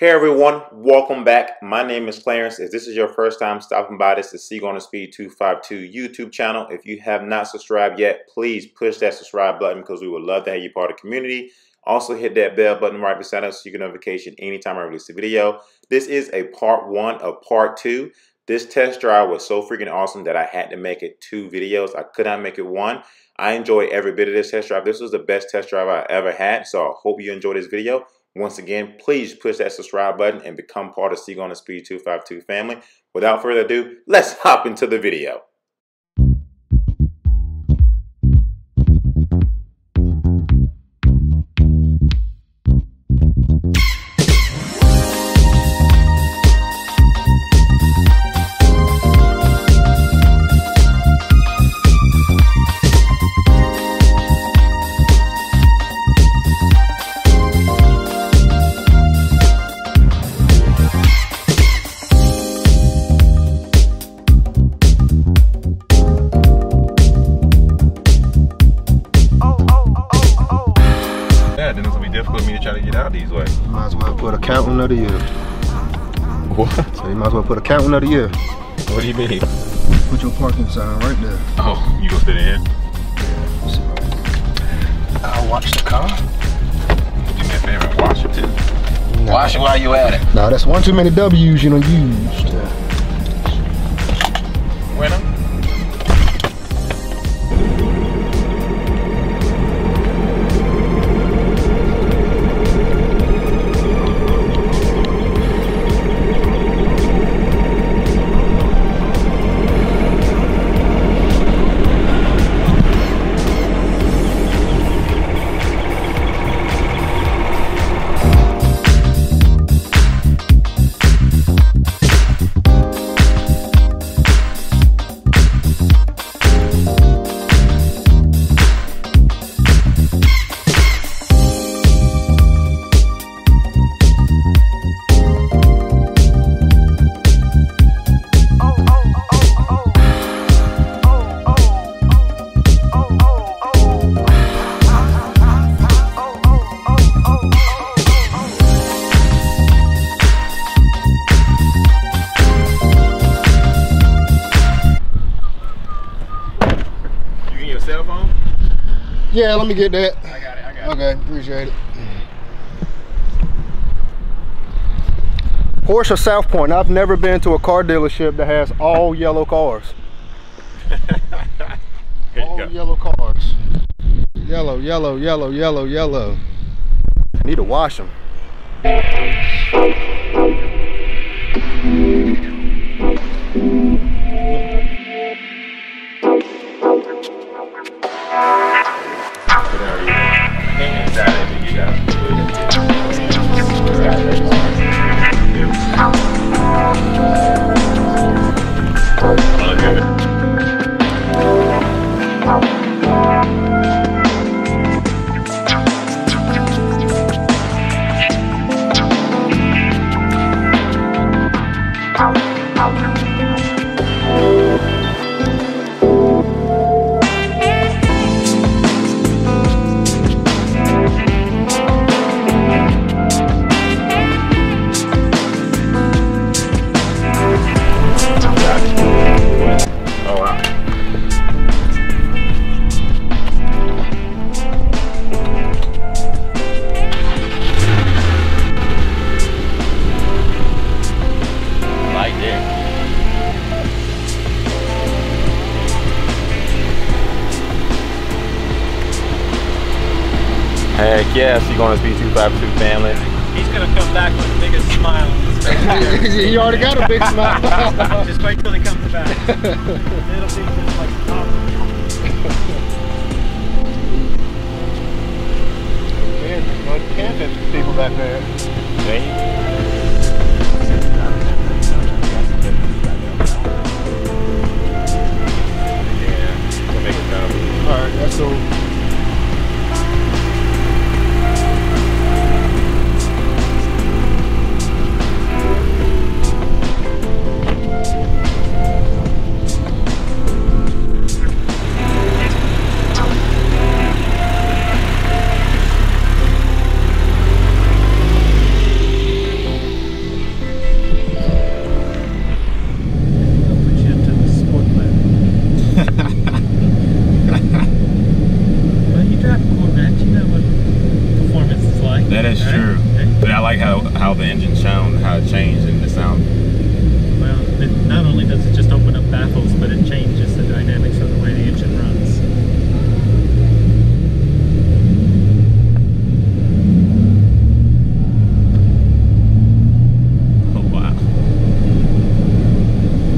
Hey everyone, welcome back. My name is Clarence. If this is your first time stopping by, this is Seagull on the Speed 252 YouTube channel. If you have not subscribed yet, please push that subscribe button because we would love to have you part of the community. Also hit that bell button right beside us so you get notification anytime I release a video. This is a part 1 of part 2. This test drive was so freaking awesome that I had to make it 2 videos. I could not make it 1. I enjoyed every bit of this test drive. This was the best test drive I ever had, so I hope you enjoyed this video. Once again, please push that subscribe button and become part of Seagull on the Speed 252 family. Without further ado, let's hop into the video. Then it's gonna be difficult for me to try to get out these ways. You might as well put a counting of the year. What? So you might as well put a counting of the year. What do you mean? Put your parking sign right there. Oh, you gonna sit in here? I'll watch the car. Do me a favor and wash it too. No. Wash it while you at it. No, that's one too many W's you done used. Winner? Cell phone? Yeah, let me get that. I got it. Okay, appreciate it. Porsche South Point. I've never been to a car dealership that has all yellow cars. All yellow cars. Yellow, yellow, yellow, yellow, yellow. I need to wash them. Heck yeah, Seagull on the Speed 252 family. He's gonna come back with the biggest smile on his face. He already got a big smile. Just wait till he comes back. It'll be just like top. Can't have people back there. Yeah, we'll make it come. Alright, that's cool. how the engine sound, how it changed and the sound. Well, not only does it just open up baffles, but it changes the dynamics of the way the engine runs. Oh wow!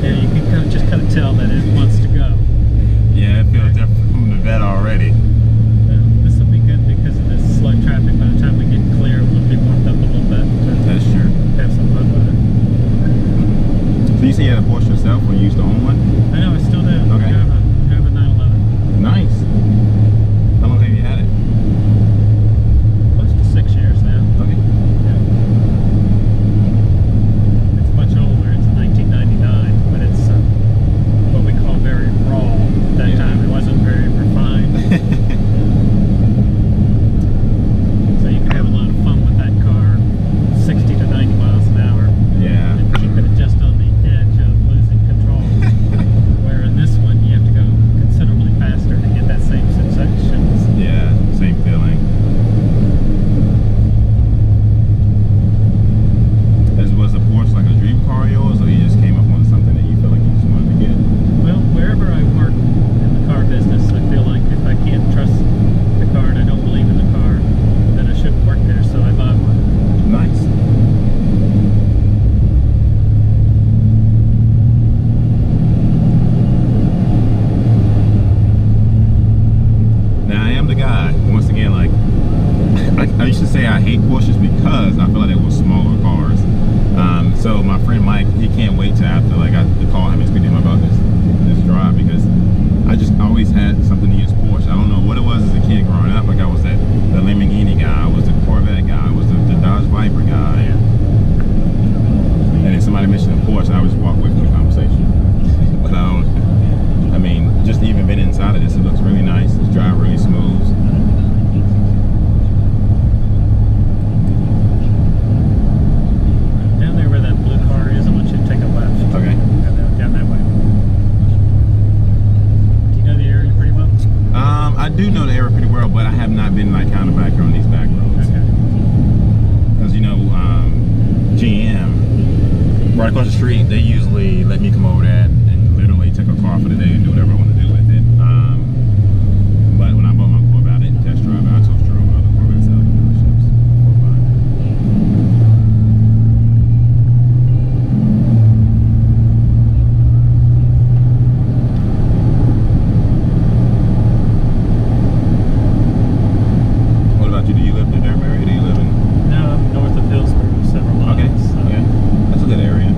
Yeah, you can just kind of tell that it wants to go. Yeah, it feels different from the Vette already. This will be good because of this slow traffic. By the time we get clear, we'll be warmed up a little bit. That's true. Have some fun with it. So you say you had a Porsche yourself when you used to own one? I know, I still do. Okay. I have a 911. Nice. How long have you had it? Close to 6 years now. Okay. Yeah. It's much older. It's a 1999, but it's what we call very raw at that time. It wasn't very refined. So you can have a lot of fun with that car, 60 to 90 miles an hour. Yeah. And keep it just on the edge of losing control. Where in this one, you have to go considerably faster to get that same sensations. Yeah, same feeling. Was a Porsche like a dream car of yours, or you just came up on something that you feel like you just wanted to get? Well, wherever I work in the car business, I feel like if I can't trust the car and I don't believe in the car, then I shouldn't work there, so I buy one. Nice. Now I am the guy, once again, like I used to say I hate Porsches because I feel like they were smaller cars. So my friend Mike, he can't wait till after like I call him and speak to him about this drive, because I just always had something against Porsche. I don't know what it was as a kid growing up. Like I was the Lamborghini guy, I was the Corvette guy, I was the Dodge Viper guy. And then somebody mentioned a Porsche, I would just walk away from the conversation. But I mean, just even being inside of this, it looks really nice. It's drive really smooth. Down there where that blue car is, I want you to take a left. Okay. Down that way. Do you know the area pretty well? I do know the area pretty well, but I have not been like kind of back here on these back roads. Okay. Because you know, GM, right across the street, they usually let me come over there and literally take a car for the day and do whatever I want to do with it. But when I bought my Corvette, I didn't test drive it. I told you about the Corvettes out of the dealerships. What about you? Do you live in there, Mary? Do you live in? No, I'm north of Hillsborough, several miles. Okay. Okay. That's a good area.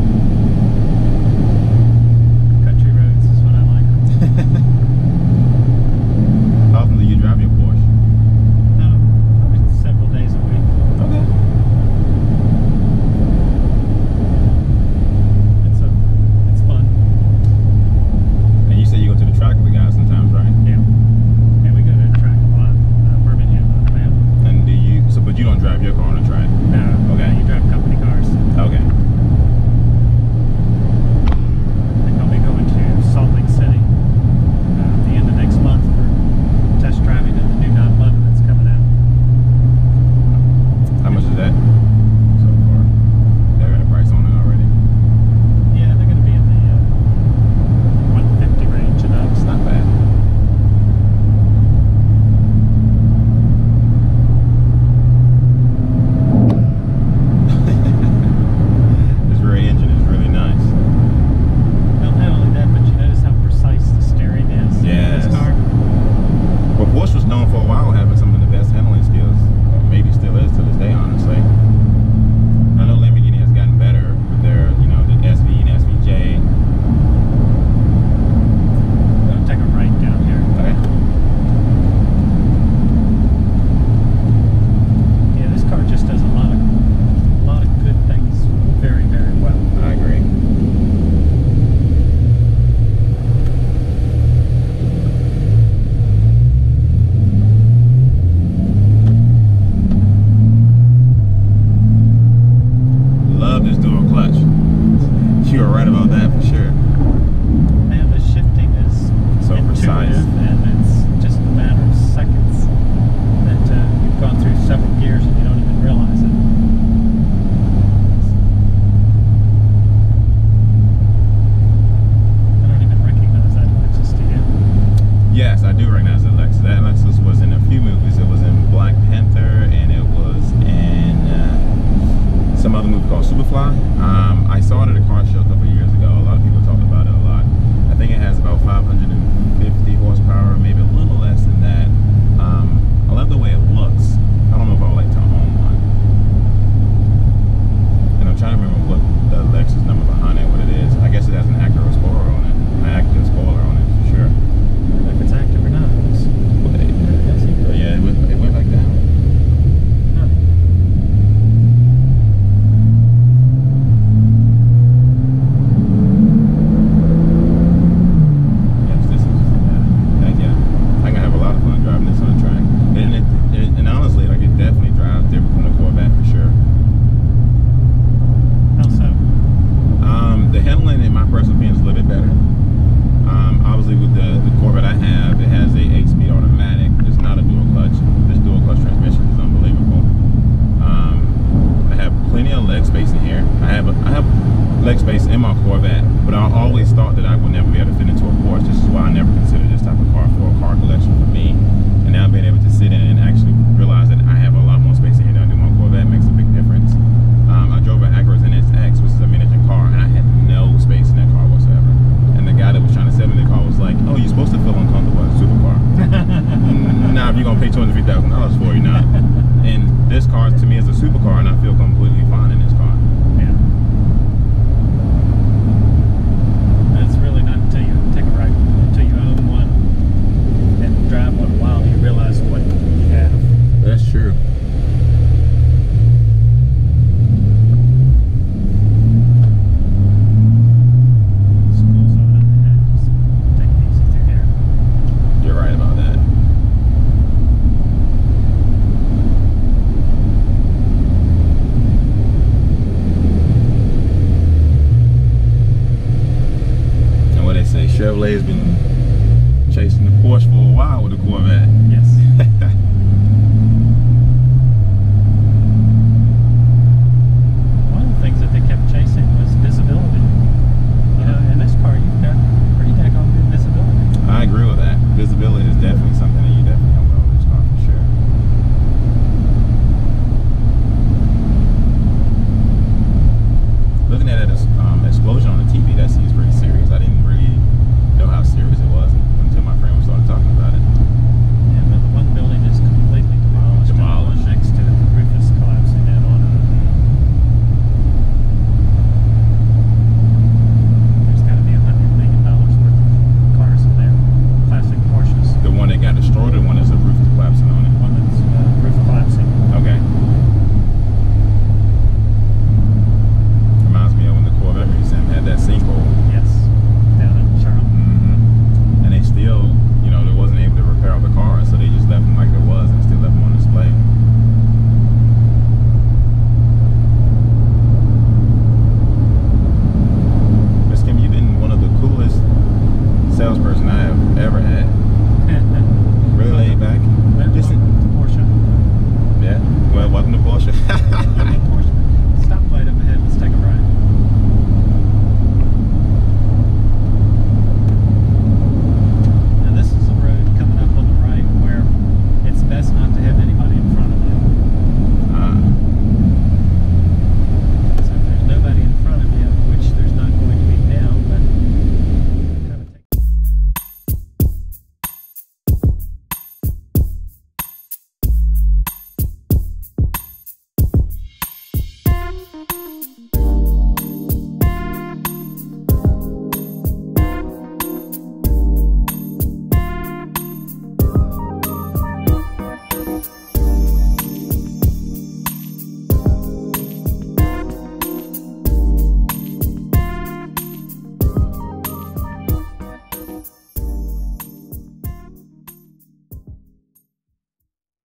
Country roads is what I like. How often do you drive your Porsche? Probably several days a week. Okay. It's fun. And you say you go to the track with the guys sometimes, right? Yeah. And we go to the track a lot. Birmingham, Alabama. And do you? So, but you don't drive your car on the track. No. Okay. You drive company cars. Okay. I think I'll be going to Salt Lake City at the end of next month for test driving of the new 911 that's coming out. How much is that so far? They got a price on it already. Yeah, they're going to be in the 150 range, and It's not bad. This rear engine is really nice. well, not only that, but you notice how precise the steering is in Yes. this car. Well, Porsche was known for a while having some of the best handling skills, or maybe still is to this day, honestly. I know Lamborghini has gotten better with their, you know, the SV and SVJ. I'll take a right down here. Okay. Yeah, this car just does a lot of good things very, very well. I agree. Love this dual clutch. You were right about that for sure. And the shifting is So precise. intuitive, and it's just a matter of seconds that you've gone through several gears and you don't even realize it. another movie called Superfly. I saw it at a car show a couple of years ago. A lot of people talked about it a lot. I think it has about 550 horsepower, maybe a little less than that. I love the way it looks. I don't know if I would like to own one. And I'm trying to remember what the Lexus number behind it, what it is. I guess it has an Acura spoiler on it. An Acura spoiler on it, for sure. If it's active or not. Yeah, it went back down. Huh. Yes, this is, heck yeah. I'm gonna have a lot of fun driving this on the track. And honestly, like, it definitely drives different from the Corvette for sure. How so? The handling, in my personal opinion, is a little bit better. Obviously, with the Corvette I have, it has a 8-speed automatic. It's not a dual clutch. This dual clutch transmission is unbelievable. I have plenty of leg space in here. I have leg space in my Corvette, but I always thought that I would never be able to fit into a Porsche. This is why I never considered this type of car for a car collection for me. And now being able to sit in and actually realize that I have a lot more space in here than I do my Corvette makes a big difference. I drove an Acura NSX, which is a mid-engine car, and I had no space in that car whatsoever. And the guy that was trying to sell me the car was like, "Oh, you're supposed to feel uncomfortable in a supercar." Now, if you're gonna pay $250,000 for it, you're not. And this car to me is a supercar, and I feel completely fine in this car. Yeah. That's really not until you take a ride, until you own one and drive one a while, you realize what you have. That's true. Chevrolet has been chasing the Porsche for a while with the Corvette. Yes. One of the things that they kept chasing was visibility. You know, in this car you've got pretty daggone good visibility. I agree with that. Visibility is definitely something that you definitely don't know in this car for sure. Looking at it as explosion on the TV, that seems